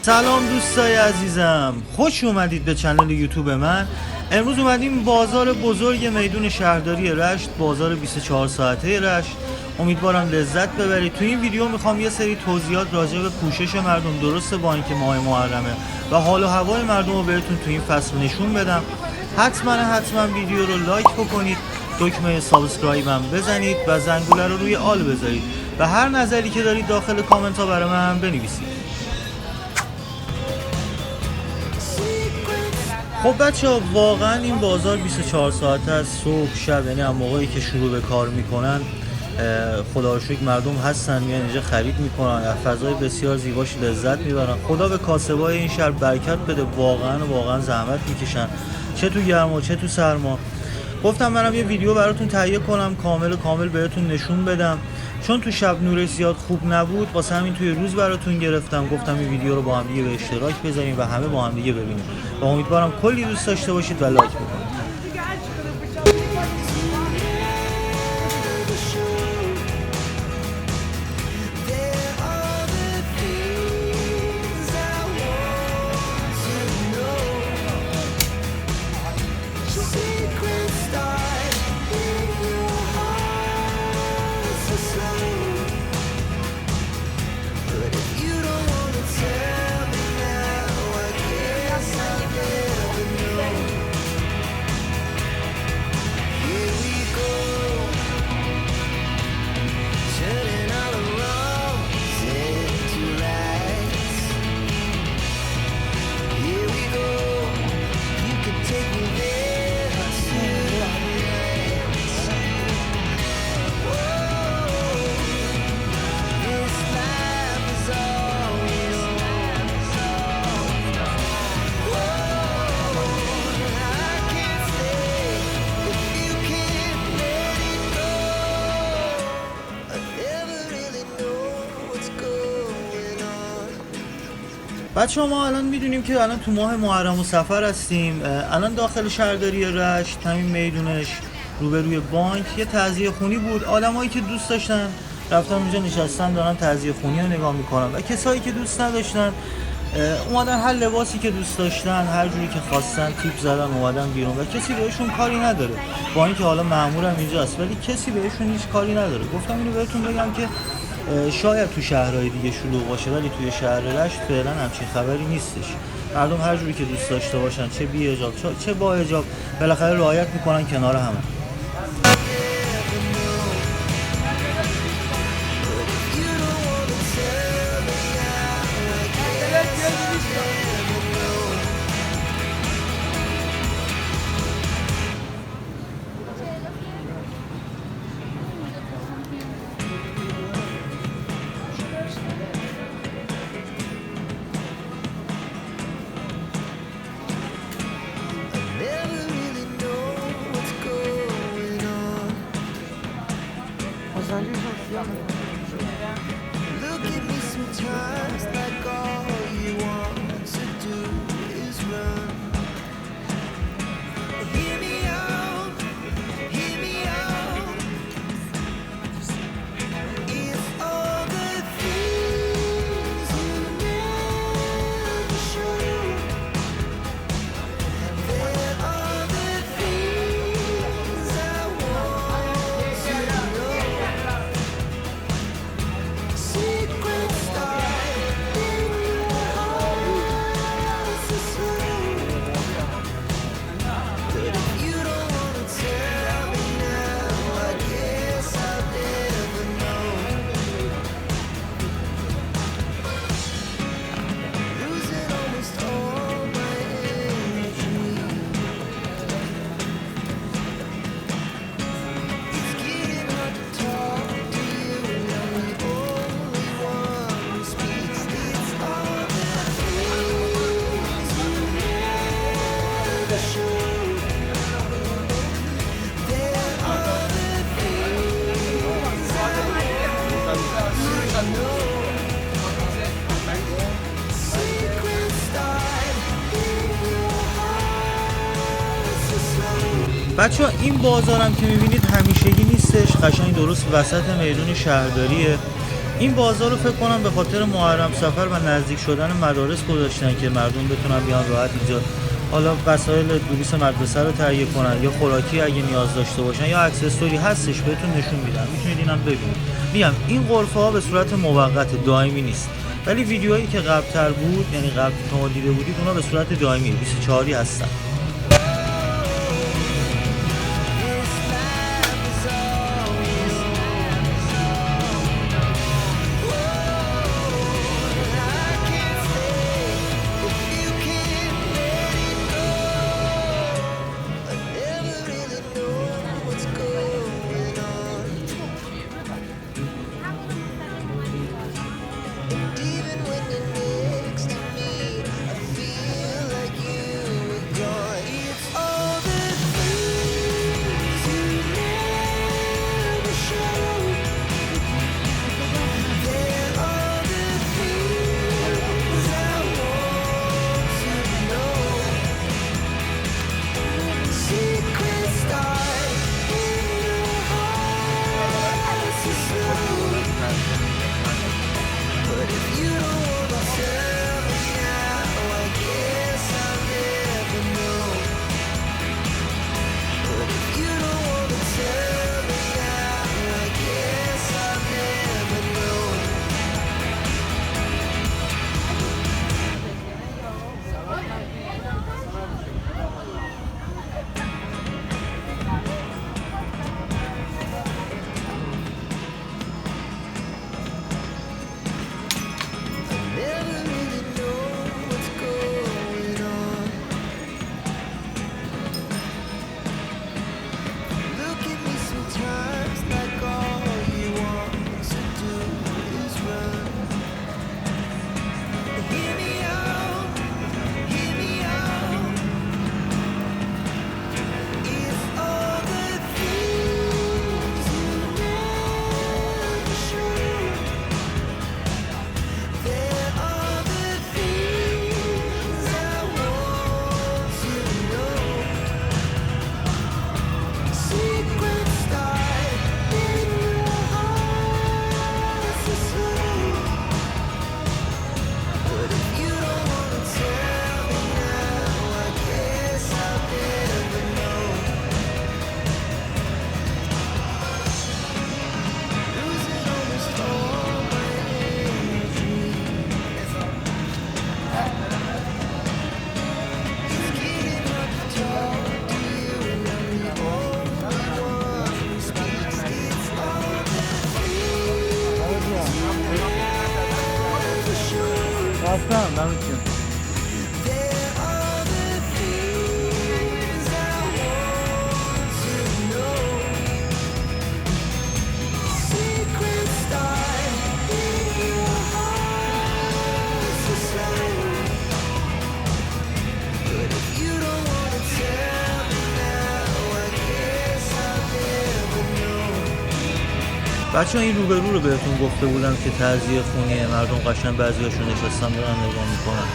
سلام دوستای عزیزم، خوش اومدید به کانال یوتیوب من. امروز اومدیم بازار بزرگ میدون شهرداری رشت، بازار 24 ساعته رشت. امیدوارم لذت ببرید. تو این ویدیو میخوام یه سری توضیحات راجع به پوشش مردم، درسته با اینکه ماه محرمه و حال و هوای مردم رو بهتون تو این فصل نشون بدم. حتما ویدیو رو لایک بکنید، دکمه سابسکرایب هم بزنید و زنگوله رو روی آل بذارید و هر نظری که دارید داخل کامنت ها برای من بنویسید. خب بچه ها، واقعا این بازار 24 ساعته از صبح شب، یعنی هم موقعی که شروع به کار میکنن خدا رو شکر مردم هستن، میان اینجا خرید میکنن، از فضای بسیار زیباش لذت میبرن. خدا به کاسبای این شهر برکت بده، واقعا زحمت میکشن، چه تو گرما چه تو سرما. گفتم منم یه ویدیو براتون تهیه کنم، کامل بهتون نشون بدم، چون تو شب نورش زیاد خوب نبود، واسه همین توی روز براتون گرفتم. گفتم این ویدیو رو با هم دیگه به اشتراک بذاریم و همه با هم دیگه ببینیم و امیدوارم کلی دوست داشته باشید و لایک بکنید. بچه ما الان میدونیم که الان تو ماه محرم و صفر هستیم. الان داخل شهرداری رشت، همین میدونش روبروی بانک، یه تعزیه خونی بود. آدمایی که دوست داشتن رفتن اونجا نشستن، دارن تعزیه خونی رو نگاه میکنن و کسایی که دوست نداشتن اومدن هر لباسی که دوست داشتن، هر جوری که خواستن تیپ زدن اومدن بیرون و کسی بهشون کاری نداره. با اینکه حالا مأمورم اینجاست ولی کسی بهشون هیچ کاری نداره. گفتم اینو بهتون بگم که شاید تو شهرهای دیگه شلوغ باشه ولی توی شهر رشت فعلا همچین خبری نیستش. مردم هر جوری که دوست داشته باشن، چه بی حجاب چه با حجاب، بالاخره رعایت میکنن کنار همه. Look at me sometimes like all you want to do is run. Hear me out, hear me out. If all the things you never show, there are the things I want to know. Secret start in your heart is slow. But if you don't wanna tell me now, I guess I'll never know. Losing almost all my energy. It's getting hard to talk to you when I'm the only one who speaks. It's all the things you never show. There are the things I want to know. Secret start in your heart is slow. بچه این بازارم که میبینید همیشگی نیستش، قشنگ درست وسط میدون شهرداریه. این بازار رو فکر کنم به خاطر محرم سفر و نزدیک شدن مدارس گذاشتن که مردم بتونن بیان راحت اینجا حالا وسایل دروس مدرسه رو تهیه کنن یا خوراکی اگه نیاز داشته باشن یا اکسسوری هستش بهتون نشون میدم، میتونید اینم ببینید. میگم این غرفه ها به صورت موقت دائمی نیست، ولی ویدیوهایی که قبل‌تر بود یعنی قبل که ما دیده بودید اونا به صورت دائمی 24 هستن. رفتم دمتون. بچه ها این روبرو رو بهتون گفته بودم که تعزیه خونیه، مردم قشنگ بعضیاشون نشستن دارن نگاه میکنن.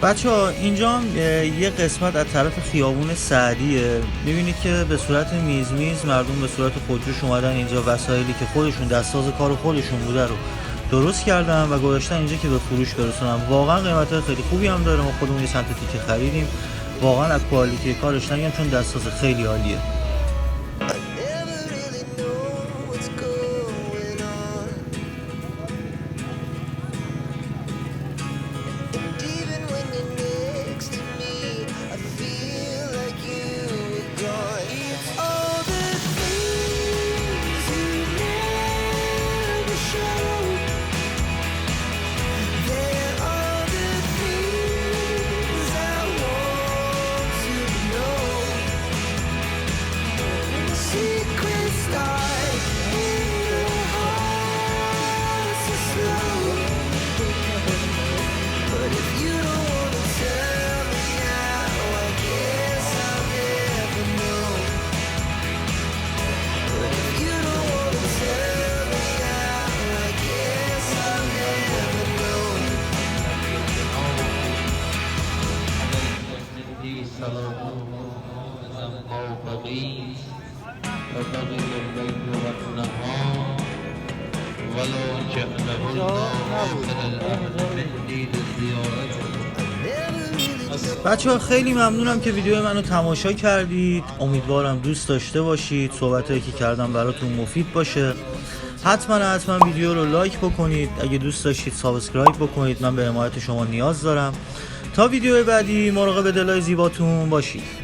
بچه ها اینجا یه قسمت از طرف خیابون سعدیه، میبینید که به صورت میز مردم به صورت خودجوش اومدن اینجا وسایلی که خودشون دستساز کار خودشون بوده رو درست کردن و گذاشتن اینجا که به فروش برسونن. واقعا قیمت خیلی خوبی هم داره، ما خودمون یه سنتتیک خریدیم، واقعا از کوالیتی کارش نگم چون دستساز خیلی عالیه. الذي صلاته ما بقيت وبقي الليل والنهار ولو جعله الله آخر الأمر من دين زيارته. بچه‌ها خیلی ممنونم که ویدیو منو تماشا کردید. امیدوارم دوست داشته باشید، صحبتایی که کردم براتون مفید باشه. حتما ویدیو رو لایک بکنید، اگه دوست داشتید سابسکرایب بکنید، من به حمایت شما نیاز دارم. تا ویدیو بعدی مراقب دلای زیباتون باشید.